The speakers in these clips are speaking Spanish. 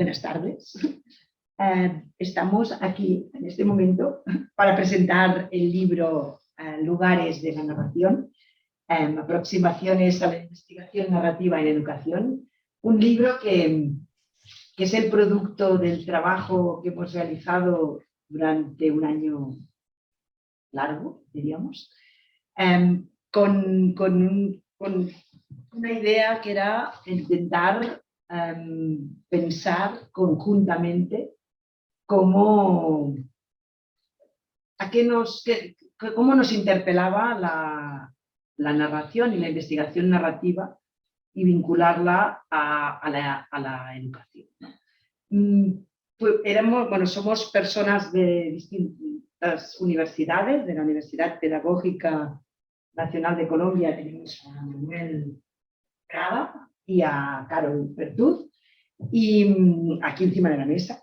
buenas tardes. Estamos aquí en este momento para presentar el libro Lugares de la narración, aproximaciones a la investigación narrativa en educación, un libro que es el producto del trabajo que hemos realizado durante un año largo, diríamos, con una idea que era intentar pensar conjuntamente cómo nos interpelaba la narración y la investigación narrativa y vincularla a la educación. Somos personas de distintas universidades, de la Universidad Pedagógica Nacional de Colombia tenemos a Manuel Prada y a Carol Pertuz, y aquí encima de la mesa.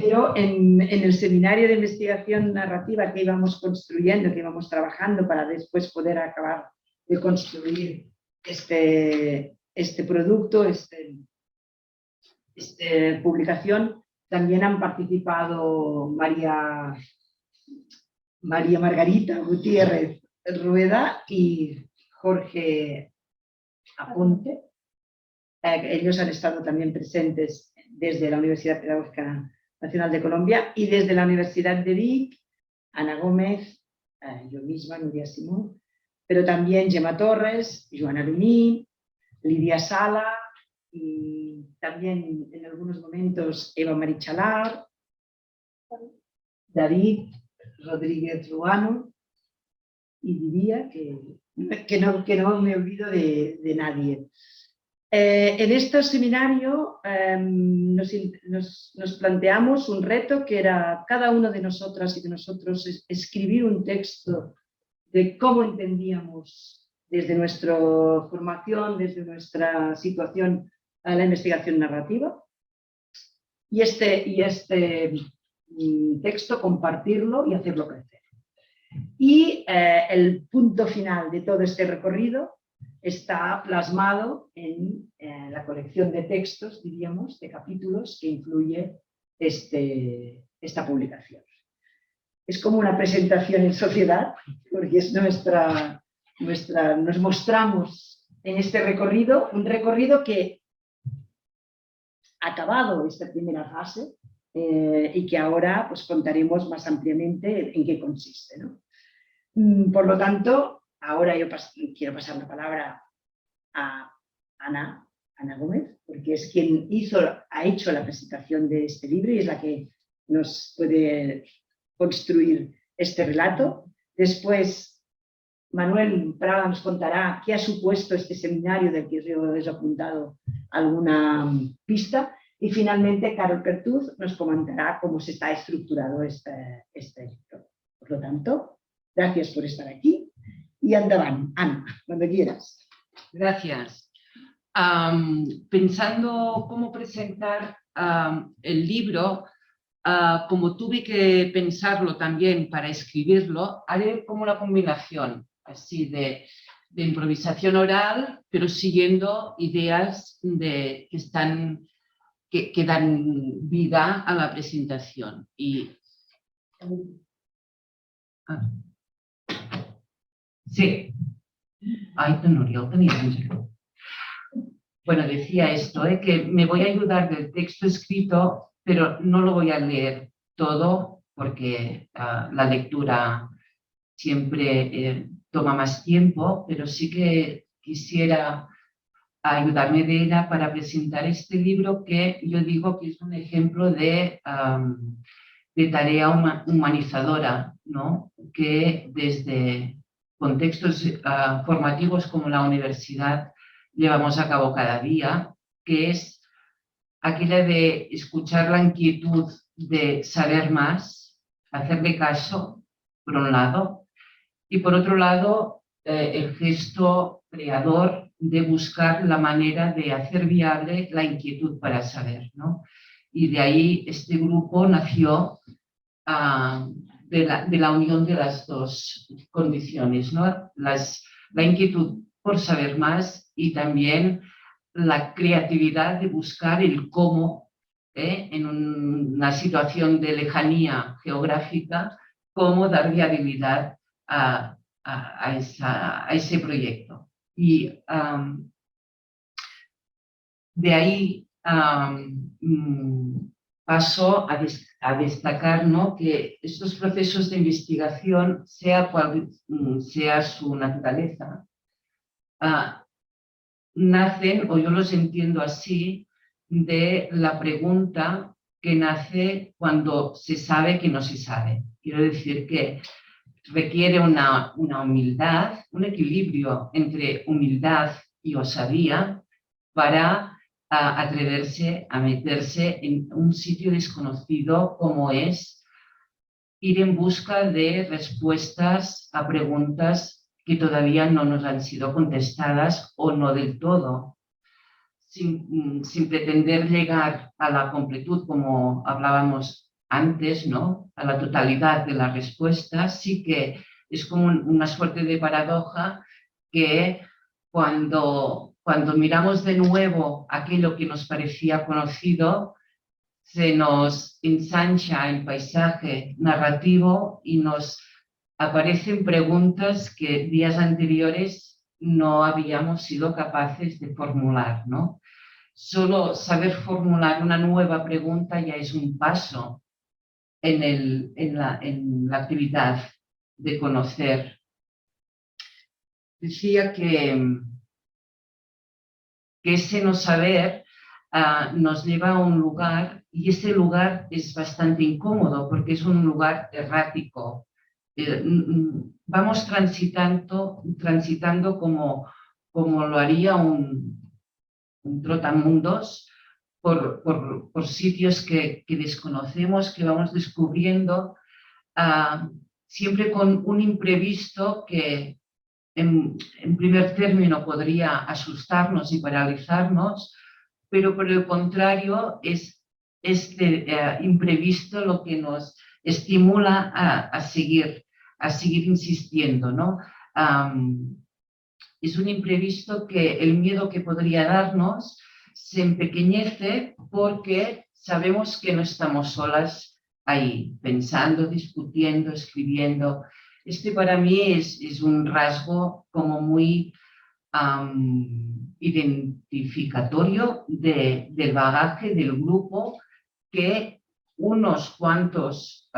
Pero en el seminario de investigación narrativa que íbamos construyendo, que íbamos trabajando para después poder acabar de construir este producto, esta publicación, también han participado María Margarita Gutiérrez Rueda y Jorge Aponte. Ellos han estado también presentes desde la Universidad Pedagógica Nacional de Colombia y desde la Universidad de Vic, Ana Gómez, yo misma, Nuria Simón, pero también Gemma Torres, Joana Luní, Lidia Sala y también en algunos momentos Eva Marichalar, David Rodríguez Ruano, y diría que no me olvido de nadie. En este seminario nos planteamos un reto que era cada uno de nosotras y de nosotros escribir un texto de cómo entendíamos desde nuestra formación, desde nuestra situación a la investigación narrativa, y este texto compartirlo y hacerlo crecer. Y el punto final de todo este recorrido está plasmado en la colección de textos, diríamos, de capítulos que incluye esta publicación. Es como una presentación en sociedad, porque es nos mostramos en este recorrido, un recorrido que ha acabado esta primera fase y que ahora pues, contaremos más ampliamente en qué consiste, ¿no? Por lo tanto, ahora yo quiero pasar la palabra a Ana Gómez, porque es quien ha hecho la presentación de este libro y es la que nos puede construir este relato. Después, Manuel Prada nos contará qué ha supuesto este seminario del que yo he apuntado alguna pista. Y finalmente, Carol Pertuz nos comentará cómo se está estructurado este libro. Por lo tanto, gracias por estar aquí y endavant, Ana, cuando quieras. Gracias. Pensando cómo presentar el libro, como tuve que pensarlo también para escribirlo, haré como una combinación así de improvisación oral, pero siguiendo ideas que dan vida a la presentación. Sí. Ay, Tenorial, tenía mucho. Bueno, decía esto, que me voy a ayudar del texto escrito, pero no lo voy a leer todo porque la lectura siempre toma más tiempo, pero sí que quisiera ayudarme de ella para presentar este libro que yo digo que es un ejemplo de tarea humanizadora, ¿no? Que desde contextos formativos como la universidad llevamos a cabo cada día, que es aquella de escuchar la inquietud de saber más, hacerle caso, por un lado, y por otro lado, el gesto creador de buscar la manera de hacer viable la inquietud para saber, ¿no? Y de ahí este grupo nació de la unión de las dos condiciones, ¿no? La inquietud por saber más y también la creatividad de buscar el cómo en una situación de lejanía geográfica, cómo dar viabilidad a ese proyecto. Y de ahí paso a destacar, ¿no?, que estos procesos de investigación, sea cual sea su naturaleza, nacen, o yo los entiendo así, de la pregunta que nace cuando se sabe que no se sabe. Quiero decir que requiere una humildad, un equilibrio entre humildad y osadía para atreverse a meterse en un sitio desconocido como es ir en busca de respuestas a preguntas que todavía no nos han sido contestadas o no del todo, sin pretender llegar a la completud, como hablábamos antes, ¿no?, a la totalidad de las respuestas. Sí que es como una suerte de paradoja que cuando miramos de nuevo aquello que nos parecía conocido, se nos ensancha el paisaje narrativo y nos aparecen preguntas que días anteriores no habíamos sido capaces de formular, ¿no? Solo saber formular una nueva pregunta ya es un paso en la actividad de conocer. Decía que ese no saber nos lleva a un lugar, y ese lugar es bastante incómodo porque es un lugar errático. Vamos transitando como lo haría un trotamundos por sitios que desconocemos, que vamos descubriendo, siempre con un imprevisto que en primer término podría asustarnos y paralizarnos, pero por el contrario es este imprevisto lo que nos estimula a seguir insistiendo, ¿no? Es un imprevisto que el miedo que podría darnos se empequeñece porque sabemos que no estamos solas ahí, pensando, discutiendo, escribiendo. Este para mí es un rasgo como muy identificatorio del bagaje del grupo, que unos cuantos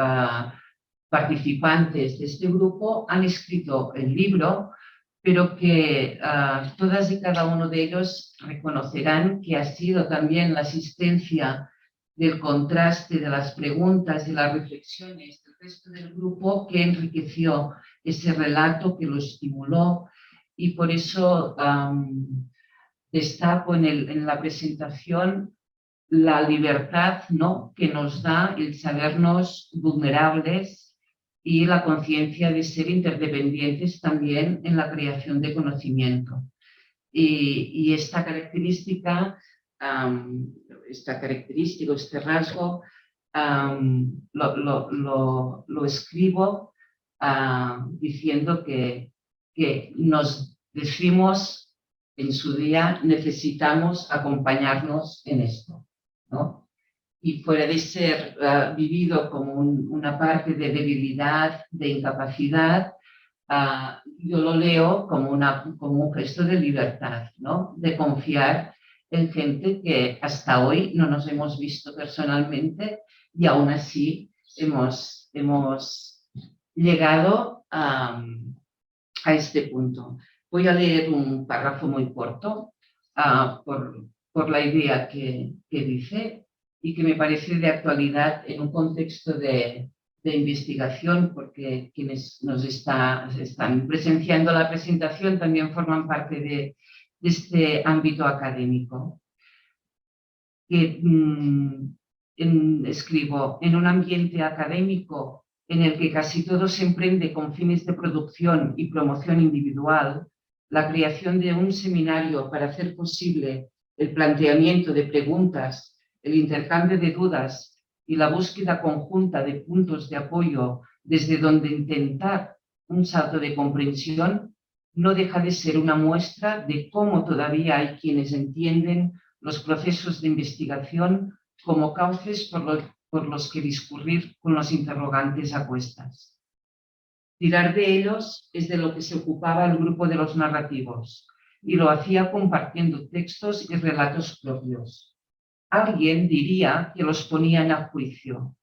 participantes de este grupo han escrito el libro, pero que todas y cada uno de ellos reconocerán que ha sido también la asistencia del contraste de las preguntas y las reflexiones del resto del grupo que enriqueció ese relato, que lo estimuló, y por eso destaco en la presentación la libertad, ¿no?, que nos da el sabernos vulnerables y la conciencia de ser interdependientes también en la creación de conocimiento. Y esta característica, este rasgo, lo escribo diciendo que nos decimos en su día, necesitamos acompañarnos en esto, ¿no? Y fuera de ser vivido como una parte de debilidad, de incapacidad, yo lo leo como un gesto de libertad, ¿no?, de confiar en gente que hasta hoy no nos hemos visto personalmente y aún así hemos llegado a este punto. Voy a leer un párrafo muy corto por la idea que dice y que me parece de actualidad en un contexto de investigación, porque quienes nos están presenciando la presentación también forman parte de este ámbito académico. Escribo, en un ambiente académico en el que casi todo se emprende con fines de producción y promoción individual, la creación de un seminario para hacer posible el planteamiento de preguntas, el intercambio de dudas y la búsqueda conjunta de puntos de apoyo desde donde intentar un salto de comprensión, no deja de ser una muestra de cómo todavía hay quienes entienden los procesos de investigación como cauces por los que discurrir con los interrogantes a cuestas. Tirar de ellos es de lo que se ocupaba el grupo de los narrativos, y lo hacía compartiendo textos y relatos propios. Alguien diría que los ponían a juicio.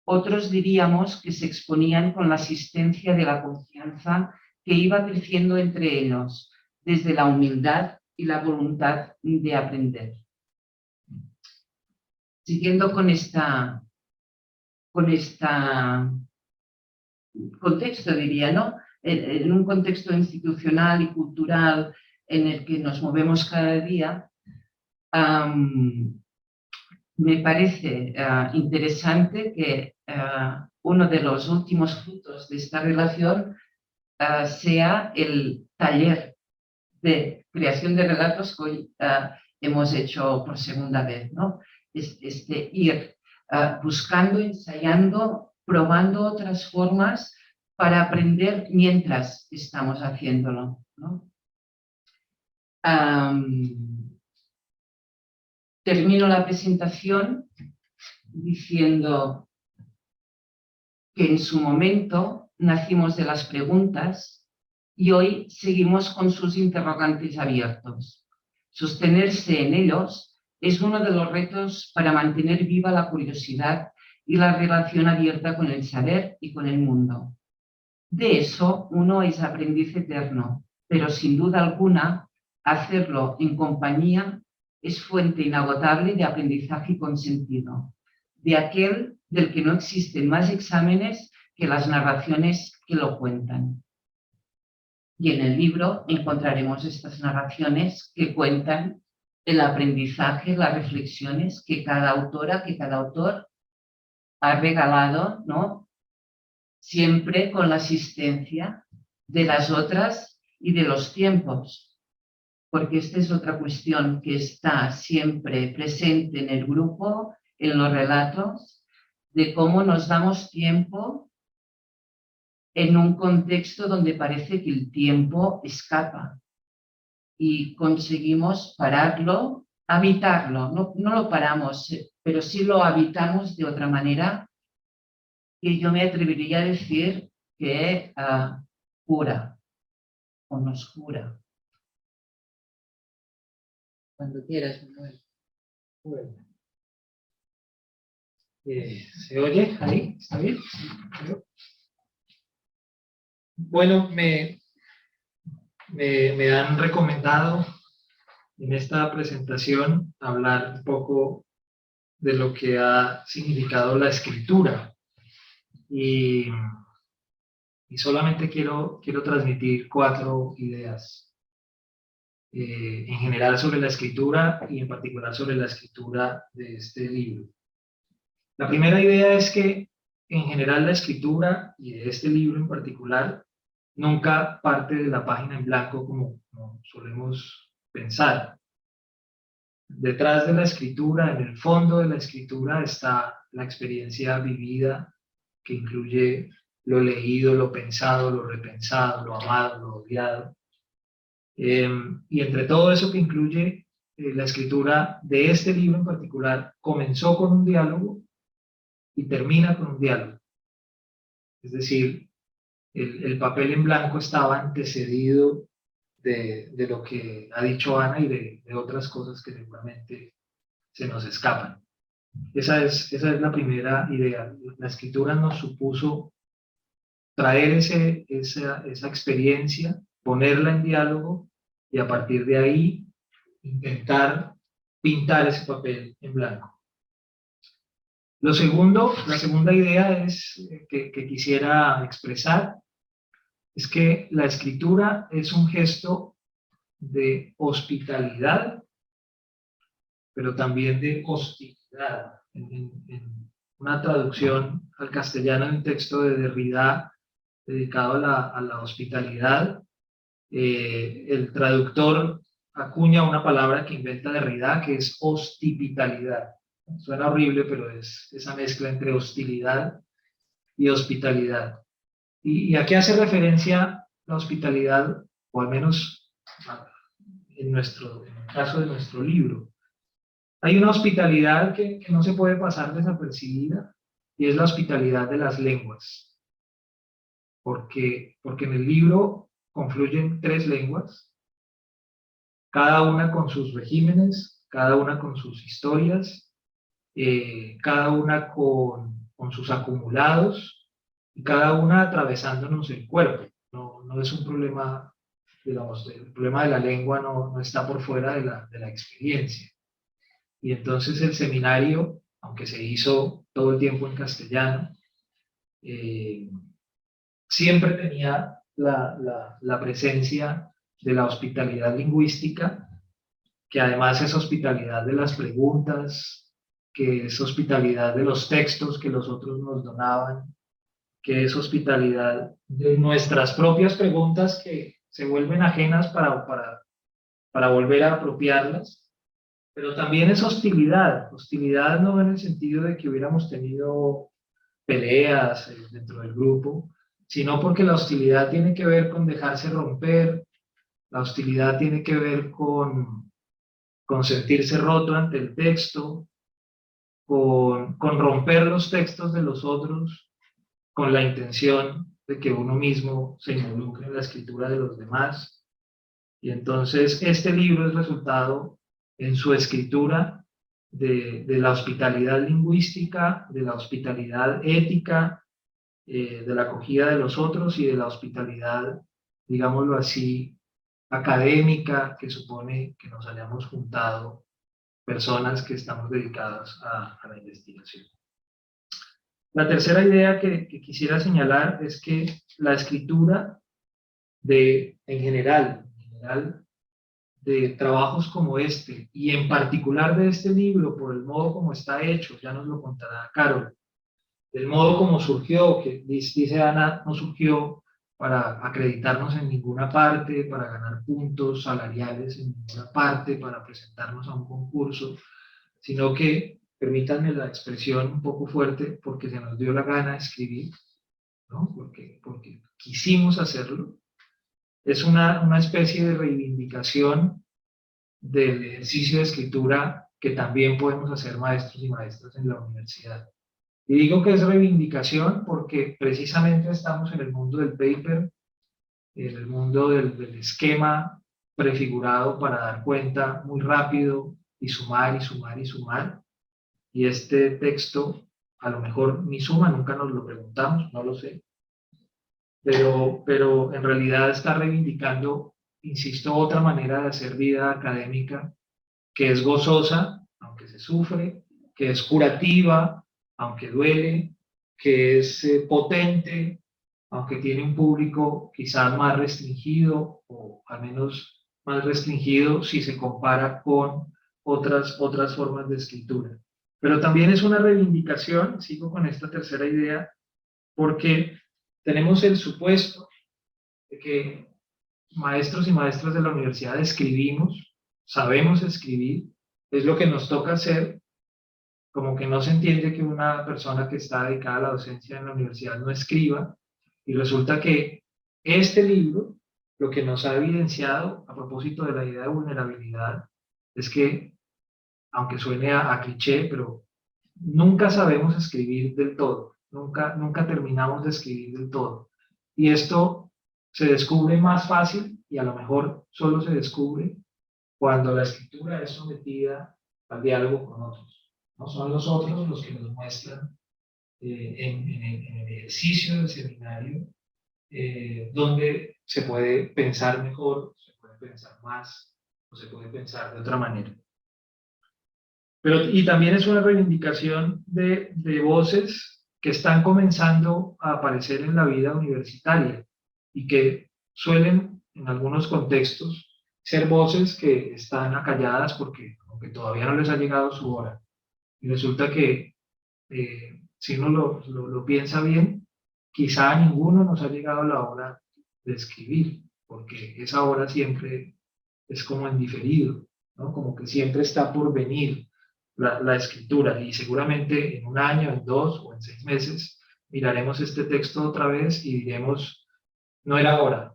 Otros diríamos que se exponían con la asistencia de la confianza que iba creciendo entre ellos, desde la humildad y la voluntad de aprender. Siguiendo con contexto, diría, ¿no? En un contexto institucional y cultural en el que nos movemos cada día, me parece interesante que uno de los últimos frutos de esta relación sea el taller de creación de relatos que hoy hemos hecho por segunda vez, ¿no? Ir buscando, ensayando, probando otras formas para aprender mientras estamos haciéndolo, ¿no? Termino la presentación diciendo que en su momento nacimos de las preguntas y hoy seguimos con sus interrogantes abiertos. Sostenerse en ellos es uno de los retos para mantener viva la curiosidad y la relación abierta con el saber y con el mundo. De eso uno es aprendiz eterno, pero sin duda alguna, hacerlo en compañía es fuente inagotable de aprendizaje con sentido, de aquel del que no existen más exámenes que las narraciones que lo cuentan. Y en el libro encontraremos estas narraciones que cuentan el aprendizaje, las reflexiones que cada autora, que cada autor ha regalado, ¿no? Siempre con la asistencia de las otras y de los tiempos, porque esta es otra cuestión que está siempre presente en el grupo, en los relatos, de cómo nos damos tiempo en un contexto donde parece que el tiempo escapa y conseguimos pararlo, habitarlo, no lo paramos, pero sí lo habitamos de otra manera que yo me atrevería a decir que cura o nos cura. Cuando quieras, Manuel. Bueno. ¿Se oye ahí? ¿Está bien? Bueno, me han recomendado en esta presentación hablar un poco de lo que ha significado la escritura. Y solamente quiero transmitir 4 ideas en general sobre la escritura y en particular sobre la escritura de este libro. La primera idea es que en general la escritura y de este libro en particular nunca parte de la página en blanco como solemos pensar. Detrás de la escritura, en el fondo de la escritura, está la experiencia vivida que incluye lo leído, lo pensado, lo repensado, lo amado, lo odiado. Y entre todo eso que incluye la escritura de este libro en particular, comenzó con un diálogo y termina con un diálogo. Es decir, el papel en blanco estaba antecedido de lo que ha dicho Ana y de otras cosas que seguramente se nos escapan. Esa es la primera idea. La escritura nos supuso traer esa experiencia, ponerla en diálogo y a partir de ahí intentar pintar ese papel en blanco. La segunda idea que quisiera expresar es que la escritura es un gesto de hospitalidad, pero también de hostilidad. En una traducción al castellano de un texto de Derrida dedicado a la hospitalidad, el traductor acuña una palabra que inventa Derrida que es hospitalidad. Suena horrible, pero es esa mezcla entre hostilidad y hospitalidad. ¿Y a qué hace referencia la hospitalidad? O al menos en el caso de nuestro libro. Hay una hospitalidad que no se puede pasar desapercibida, y es la hospitalidad de las lenguas. Porque en el libro confluyen 3 lenguas, cada una con sus regímenes, cada una con sus historias, cada una con sus acumulados, y cada una atravesándonos el cuerpo. No es un problema, digamos, el problema de la lengua no está por fuera de la experiencia. Y entonces el seminario, aunque se hizo todo el tiempo en castellano, siempre tenía la presencia de la hospitalidad lingüística, que además es hospitalidad de las preguntas, que es hospitalidad de los textos que los otros nos donaban, que es hospitalidad de nuestras propias preguntas que se vuelven ajenas para volver a apropiarlas, pero también es hostilidad no en el sentido de que hubiéramos tenido peleas dentro del grupo, sino porque la hostilidad tiene que ver con dejarse romper, la hostilidad tiene que ver con sentirse roto ante el texto, con romper los textos de los otros, con la intención de que uno mismo se involucre en la escritura de los demás. Y entonces este libro es resultado en su escritura de la hospitalidad lingüística, de la hospitalidad ética, de la acogida de los otros y de la hospitalidad, digámoslo así, académica, que supone que nos hayamos juntado personas que estamos dedicadas a la investigación. La tercera idea que quisiera señalar es que la escritura en general, de trabajos como este, y en particular de este libro, por el modo como está hecho, ya nos lo contará Carol, del modo como surgió, que dice Ana, no surgió para acreditarnos en ninguna parte, para ganar puntos salariales en ninguna parte, para presentarnos a un concurso, sino que, permítanme la expresión un poco fuerte, porque se nos dio la gana de escribir, ¿no? Porque quisimos hacerlo. Es una especie de reivindicación del ejercicio de escritura que también podemos hacer maestros y maestras en la universidad. Y digo que es reivindicación porque precisamente estamos en el mundo del paper, en el mundo del esquema prefigurado para dar cuenta muy rápido y sumar y sumar y sumar. Y este texto a lo mejor ni suma, nunca nos lo preguntamos, no lo sé. Pero en realidad está reivindicando, insisto, otra manera de hacer vida académica que es gozosa, aunque se sufre, que es curativa, aunque duele, que es potente, aunque tiene un público quizás más restringido, o al menos más restringido si se compara con otras formas de escritura. Pero también es una reivindicación, sigo con esta tercera idea, porque tenemos el supuesto de que maestros y maestras de la universidad escribimos, sabemos escribir, es lo que nos toca hacer, como que no se entiende que una persona que está dedicada a la docencia en la universidad no escriba, y resulta que este libro lo que nos ha evidenciado a propósito de la idea de vulnerabilidad es que, aunque suene a cliché, pero nunca sabemos escribir del todo, nunca terminamos de escribir del todo. Y esto se descubre más fácil, y a lo mejor solo se descubre cuando la escritura es sometida al diálogo con otros, ¿no? Son los otros los que nos muestran en el ejercicio del seminario donde se puede pensar mejor, se puede pensar más, o se puede pensar de otra manera. Y también es una reivindicación de voces que están comenzando a aparecer en la vida universitaria y que suelen, en algunos contextos, ser voces que están acalladas porque todavía no les ha llegado su hora. Y resulta que, si uno lo piensa bien, quizá a ninguno nos ha llegado la hora de escribir, porque esa hora siempre es como en diferido, ¿no? Como que siempre está por venir la escritura, y seguramente en 1 año, en 2 o en 6 meses miraremos este texto otra vez y diremos, no era hora,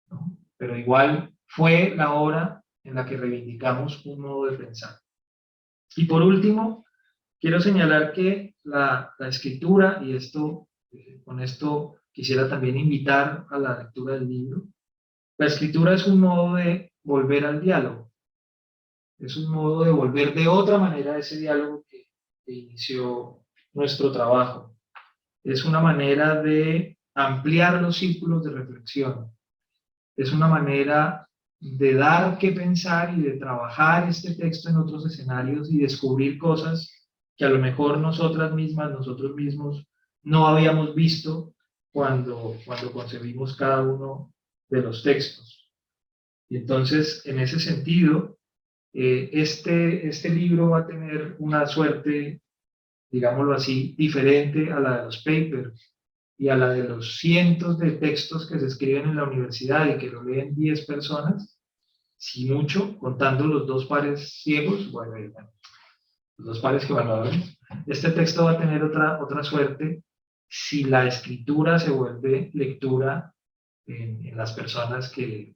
¿no? Pero igual fue la hora en la que reivindicamos un modo de pensar. Y por último, quiero señalar que la escritura, y esto, con esto quisiera también invitar a la lectura del libro, la escritura es un modo de volver al diálogo, es un modo de volver de otra manera a ese diálogo que inició nuestro trabajo. Es una manera de ampliar los círculos de reflexión, es una manera de dar que pensar y de trabajar este texto en otros escenarios y descubrir cosas que a lo mejor nosotras mismas, nosotros mismos, no habíamos visto cuando concebimos cada uno de los textos. Y entonces, en ese sentido, este libro va a tener una suerte, digámoslo así, diferente a la de los papers y a la de los cientos de textos que se escriben en la universidad y que lo leen 10 personas, si mucho, contando los 2 pares ciegos, bueno, los 2 pares que evaluamos. Este texto va a tener otra suerte si la escritura se vuelve lectura en las personas que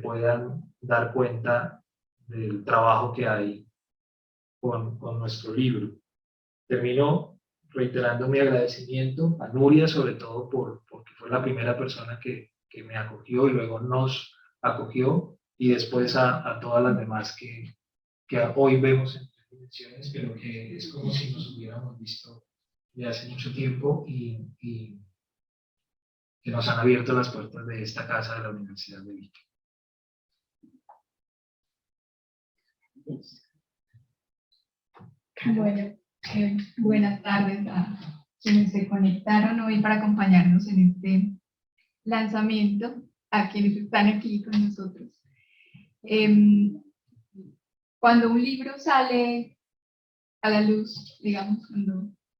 puedan dar cuenta del trabajo que hay con nuestro libro. Termino reiterando mi agradecimiento a Nuria, sobre todo porque fue la primera persona que me acogió y luego nos acogió, y después a todas las demás que hoy vemos en 3 dimensiones, pero que es como si nos hubiéramos visto de hace mucho tiempo y que nos han abierto las puertas de esta casa de la Universidad de Vic. Bueno, buenas tardes a quienes se conectaron hoy para acompañarnos en este lanzamiento, a quienes están aquí con nosotros. Cuando un libro sale a la luz, digamos,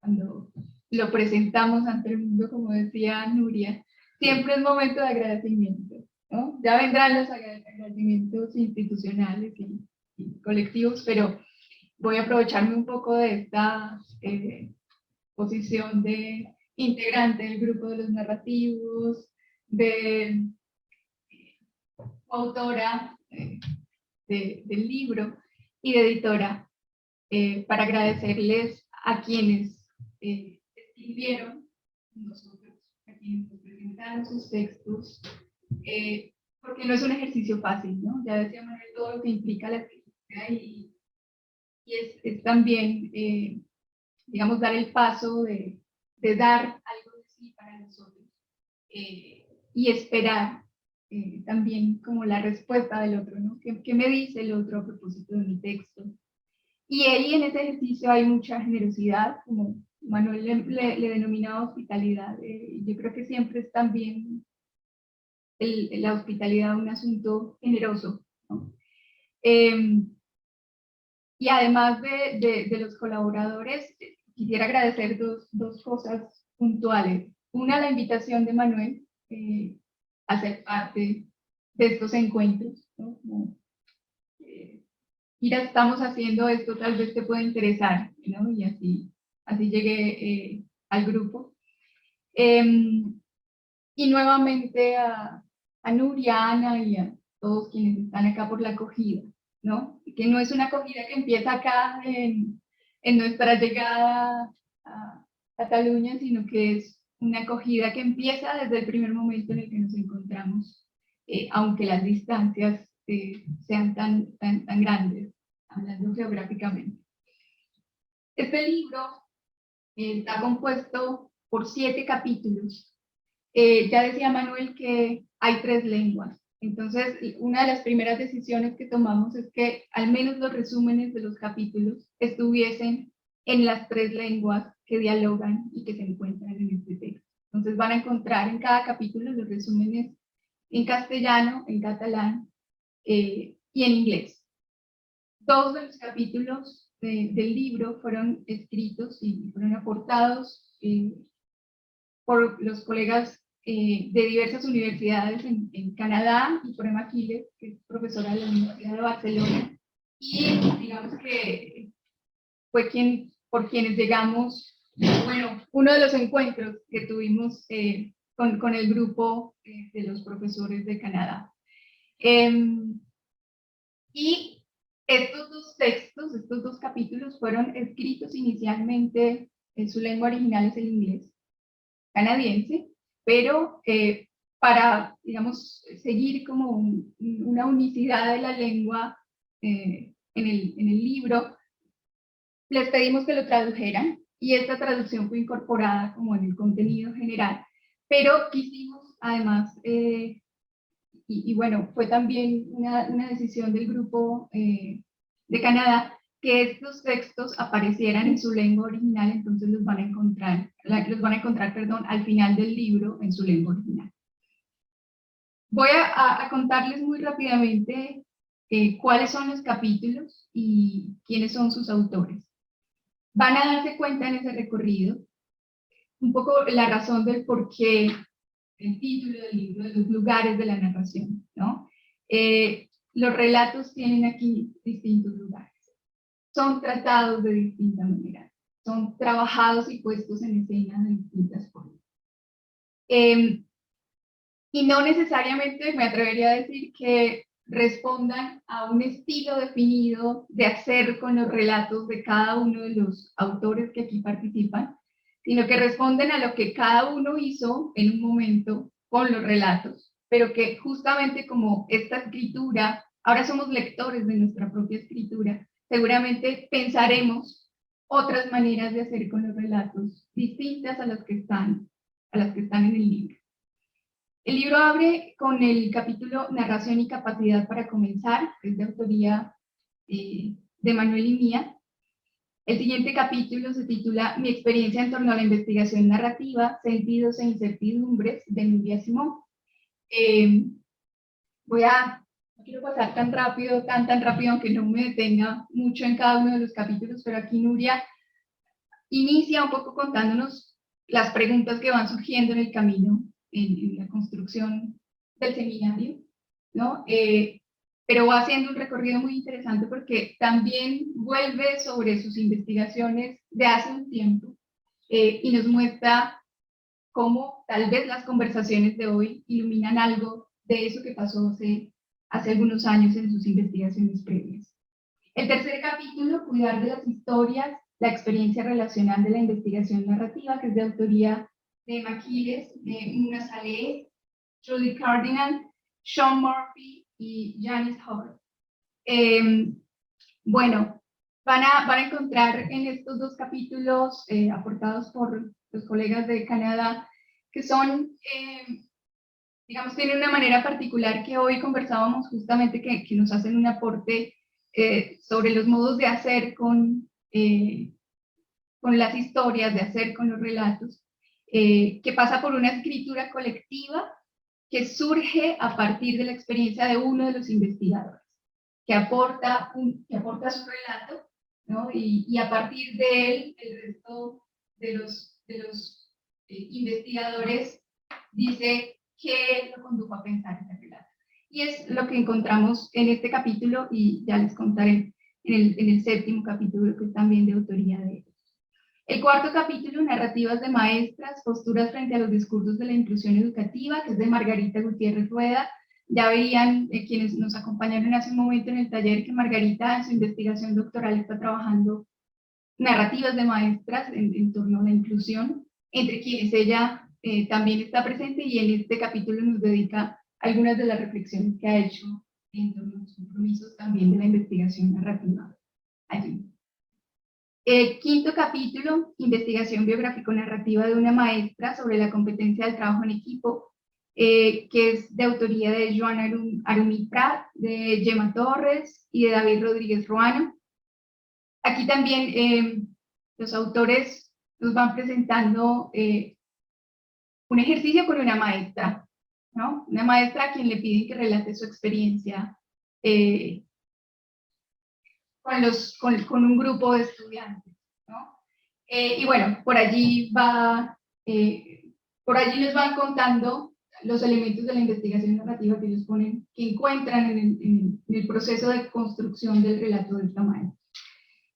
cuando lo presentamos ante el mundo, como decía Nuria, siempre es momento de agradecimiento, ¿no? Ya vendrán los agradecimientos institucionales y colectivos, pero voy a aprovecharme un poco de esta posición de integrante del grupo de los narrativos, de autora del libro y de editora, para agradecerles a quienes escribieron nosotros, a quienes nos presentaron sus textos, porque no es un ejercicio fácil, ¿no? Ya decía Manuel todo lo que implica la escritura y es también, digamos, dar el paso de dar algo de sí para nosotros y esperar también como la respuesta del otro, ¿no? ¿Qué me dice el otro a propósito de mi texto? Y ahí en ese ejercicio hay mucha generosidad, como Manuel le denominaba hospitalidad. Yo creo que siempre es también la hospitalidad un asunto generoso, ¿no? Y además de los colaboradores, quisiera agradecer dos cosas puntuales. Una, la invitación de Manuel a ser parte de estos encuentros, ¿no? Como, mira, estamos haciendo esto, tal vez te pueda interesar, ¿no? Y así llegué al grupo. Y nuevamente a Nuria, a Ana y a todos quienes están acá por la acogida, ¿no? Que no es una acogida que empieza acá en nuestra llegada a Cataluña, sino que es una acogida que empieza desde el primer momento en el que nos encontramos, aunque las distancias sean tan grandes, hablando geográficamente. Este libro está compuesto por 7 capítulos. Ya decía Manuel que hay 3 lenguas. Entonces, una de las primeras decisiones que tomamos es que al menos los resúmenes de los capítulos estuviesen en las 3 lenguas que dialogan y que se encuentran en este texto. Entonces van a encontrar en cada capítulo los resúmenes en castellano, en catalán y en inglés. 2 de los capítulos del libro fueron escritos y fueron aportados por los colegas de diversas universidades en Canadá, y por Emma Quiles, que es profesora de la Universidad de Barcelona, y digamos que fue por quienes llegamos, bueno, uno de los encuentros que tuvimos con el grupo de los profesores de Canadá. Y Estos dos textos, estos dos capítulos fueron escritos inicialmente, en su lengua original es el inglés canadiense, pero para, digamos, seguir como una unicidad de la lengua en el libro, les pedimos que lo tradujeran y esta traducción fue incorporada como en el contenido general, pero quisimos además, y bueno, fue también una decisión del grupo de Canadá, que estos textos aparecieran en su lengua original, entonces los van a encontrar, al final del libro en su lengua original. Voy a contarles muy rápidamente cuáles son los capítulos y quiénes son sus autores. Van a darse cuenta en ese recorrido un poco la razón del por qué el título del libro, de los lugares de la narración, ¿no? Los relatos tienen aquí distintos lugares. Son tratados de distinta manera, son trabajados y puestos en escena de distintas formas. Y no necesariamente me atrevería a decir que respondan a un estilo definido de hacer con los relatos de cada uno de los autores que aquí participan, sino que responden a lo que cada uno hizo en un momento con los relatos, pero que justamente como esta escritura, ahora somos lectores de nuestra propia escritura, seguramente pensaremos otras maneras de hacer con los relatos distintas a las que están en el libro. El libro abre con el capítulo Narración y capacidad para comenzar, que es de autoría de Manuel y mía. El siguiente capítulo se titula Mi experiencia en torno a la investigación narrativa, sentidos e incertidumbres, de Nuria Simón. No quiero pasar tan rápido, aunque no me detenga mucho en cada uno de los capítulos, pero aquí Nuria inicia un poco contándonos las preguntas que van surgiendo en el camino, en la construcción del seminario, ¿no? Pero va haciendo un recorrido muy interesante porque también vuelve sobre sus investigaciones de hace un tiempo y nos muestra cómo tal vez las conversaciones de hoy iluminan algo de eso que pasó hace algunos años en sus investigaciones previas. El tercer capítulo, Cuidar de las historias, la experiencia relacional de la investigación narrativa, que es de autoría de Maquiles, de Muna Saleh, Julie Cardinal, Sean Murphy y Janice Hall. Bueno, van a encontrar en estos dos capítulos aportados por los colegas de Canadá, que son, digamos, tienen una manera particular que hoy conversábamos justamente que nos hacen un aporte sobre los modos de hacer con las historias, de hacer con los relatos, que pasa por una escritura colectiva que surge a partir de la experiencia de uno de los investigadores, que aporta su relato, ¿no? Y a partir de él, el resto de los investigadores dice qué lo condujo a pensar ese relato. Y es lo que encontramos en este capítulo, y ya les contaré en el séptimo capítulo, que es también de autoría de ellos. El cuarto capítulo, Narrativas de maestras, posturas frente a los discursos de la inclusión educativa, que es de Margarita Gutiérrez Rueda. Ya veían quienes nos acompañaron hace un momento en el taller que Margarita en su investigación doctoral está trabajando narrativas de maestras en torno a la inclusión, entre quienes ella también está presente, y en este capítulo nos dedica algunas de las reflexiones que ha hecho en torno a los compromisos también de la investigación narrativa allí. Quinto capítulo, Investigación biográfico-narrativa de una maestra sobre la competencia del trabajo en equipo, que es de autoría de Joan Arumi Prat, de Gemma Torres y de David Rodríguez Ruano. Aquí también los autores nos van presentando un ejercicio con una maestra, ¿no? Una maestra a quien le piden que relate su experiencia con un grupo de estudiantes, ¿no? Y bueno, por allí les van contando los elementos de la investigación narrativa que ellos que encuentran en el proceso de construcción del relato del tamaño.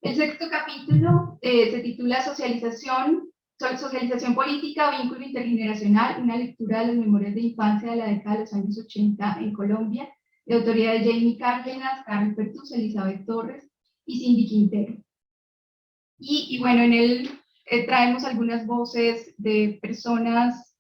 El sexto capítulo se titula Socialización política o vínculo intergeneracional, una lectura de las memorias de infancia de la década de los años 80 en Colombia, de autoría de Jamie Cárdenas, Carlos Pertus, Elizabeth Torres y Cindy Quintero. Y bueno, en él traemos algunas voces de personas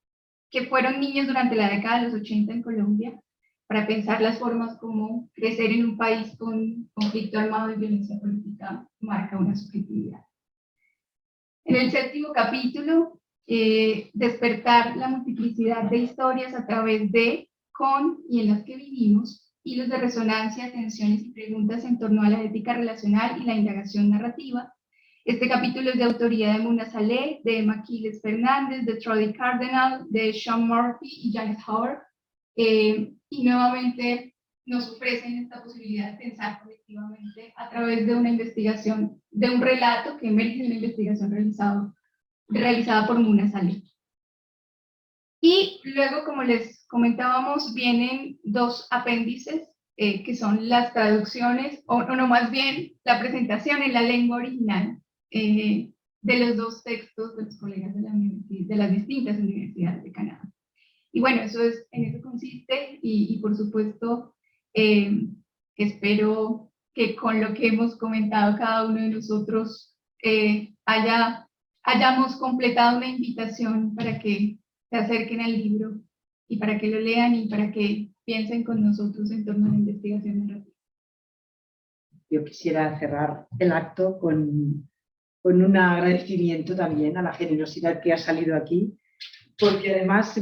que fueron niños durante la década de los 80 en Colombia, para pensar las formas como crecer en un país con conflicto armado y violencia política marca una subjetividad. En el 7º capítulo, despertar la multiplicidad de historias a través de, con y en las que vivimos, hilos de resonancia, tensiones y preguntas en torno a la ética relacional y la indagación narrativa. Este capítulo es de autoría de Muna Saleh, de Emma Quiles Fernández, de Trudy Cardinal, de Sean Murphy y Janet Howard. Y nuevamente nos ofrecen esta posibilidad de pensar colectivamente a través de una investigación, de un relato que emerge de una investigación realizada por Muna Saleh. Y luego, como les comentábamos, vienen 2 apéndices, que son las traducciones, o no, más bien la presentación en la lengua original de los 2 textos de los colegas de las distintas universidades de Canadá. Y bueno, en eso consiste, y por supuesto, espero que con lo que hemos comentado cada uno de nosotros hayamos completado una invitación para que se acerquen al libro y para que lo lean y para que piensen con nosotros en torno a la investigación narrativa. Yo quisiera cerrar el acto con un agradecimiento también a la generosidad que ha salido aquí, porque además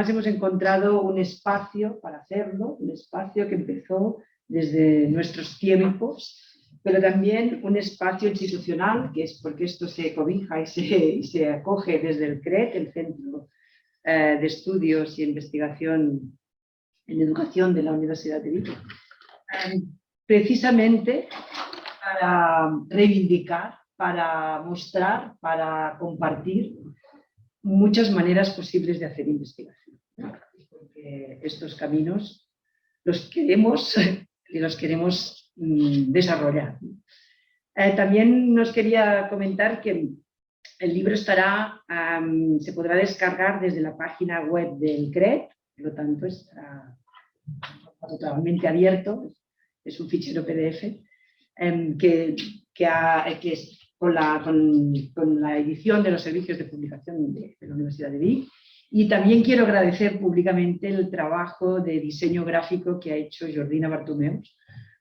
hemos encontrado un espacio para hacerlo, un espacio que empezó desde nuestros tiempos, pero también un espacio institucional, que es porque esto se cobija y se acoge desde el CRET, el Centro de Estudios y Investigación en Educación de la Universidad de Vigo, precisamente para reivindicar, para mostrar, para compartir muchas maneras posibles de hacer investigación, porque estos caminos los queremos y los queremos desarrollar. También nos quería comentar que el libro se podrá descargar desde la página web del CRET, por lo tanto estará totalmente abierto, es un fichero PDF que es con la edición de los servicios de publicación de la Universidad de Vic. Y también quiero agradecer públicamente el trabajo de diseño gráfico que ha hecho Jordina Bartomeus,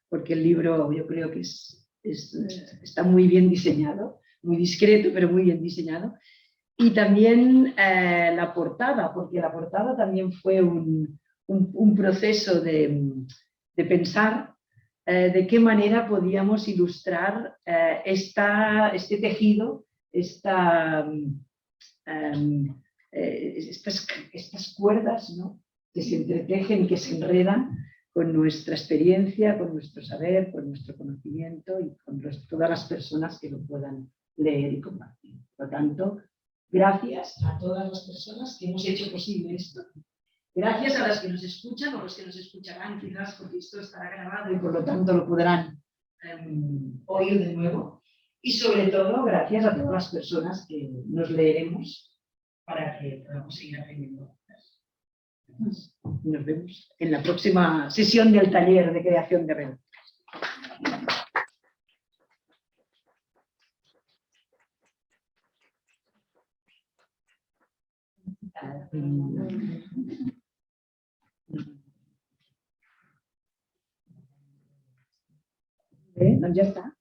porque el libro yo creo que está muy bien diseñado, muy discreto, pero muy bien diseñado. Y también la portada, porque la portada también fue un proceso de pensar de qué manera podíamos ilustrar este tejido, estas cuerdas, ¿no?, que se entretejen, que se enredan con nuestra experiencia, con nuestro saber, con nuestro conocimiento y con todas las personas que lo puedan leer y compartir. Por lo tanto, gracias a todas las personas que hemos hecho posible esto. Gracias a las que nos escuchan o los que nos escucharán quizás, porque esto estará grabado y por lo tanto lo podrán oír de nuevo. Y sobre todo, gracias a todas las personas que nos leeremos para que podamos seguir aprendiendo. Nos vemos en la próxima sesión del taller de creación de relatos. ¿No? Ya está.